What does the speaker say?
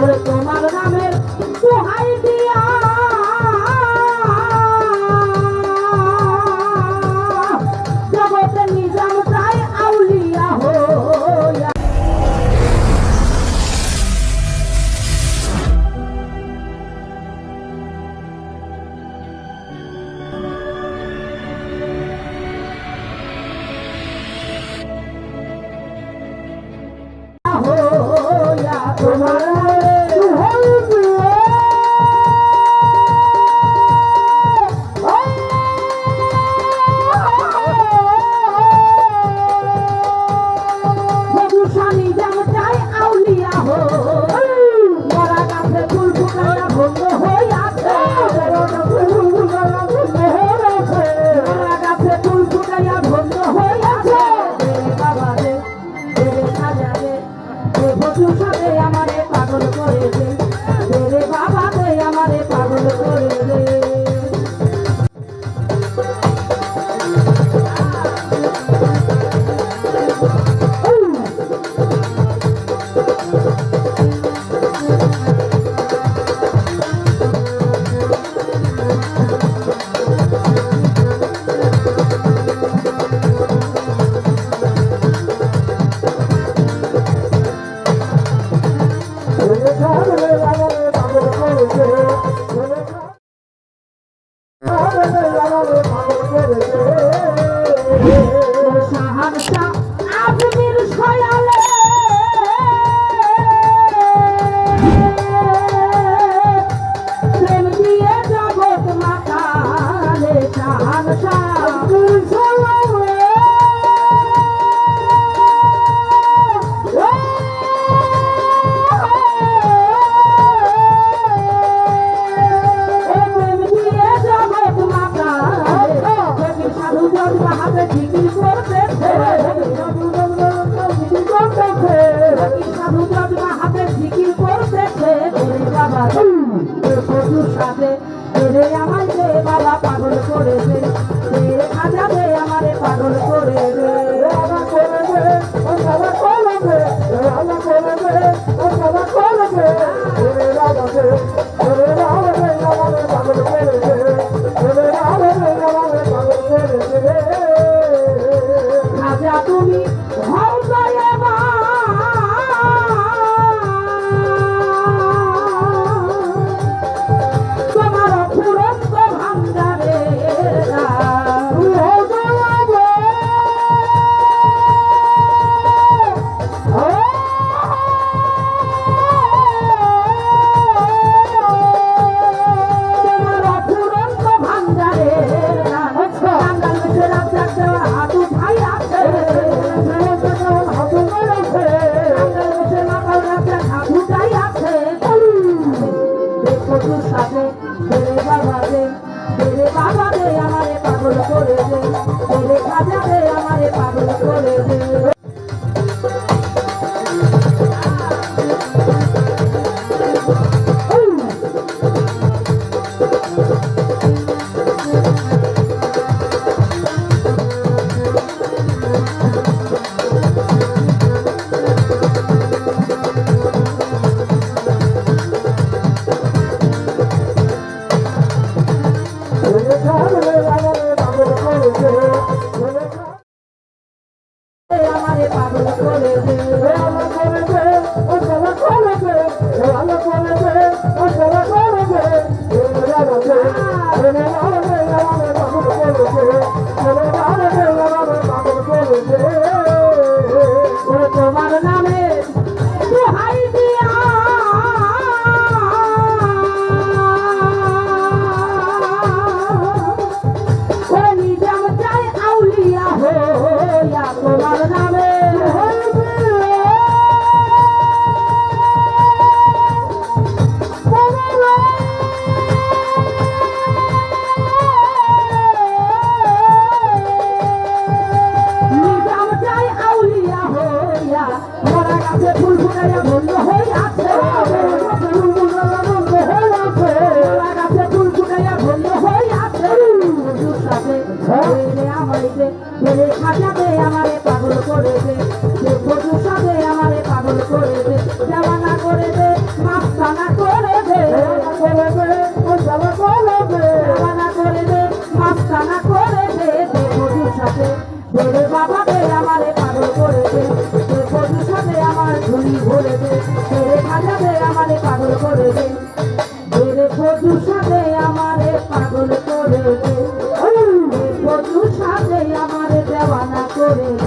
ওরে তোমার নামের দোহাই দিয়া জগতে নিজাম চাই আউলিয়া হইয়া। তোমার আমারে পাগল করে দে রে বাবা দে আমারে পাগল করে দে। বাবা পাগল করে দে খাজা দে আমারে পাগল করে দে। খাজা তুমি বাবা দে আমারে পাগল করে দে খাজা দে আমারে পাগল করে দে। মাস্তানা করে দে দেওয়ানা করে দে মাস্তানা করে দে বধুর সাথে বেড়ে বাবা দে আমারে পাগল করে দে বধুর সাথে আমার ঝুলি ভরে দে বেড়ে খাজা দে আমারে পাগল করে দে বেড়ে বধুর সাথে আমারে পাগল করে দে বধুর সাথে আমারে দেওয়ানা করে দে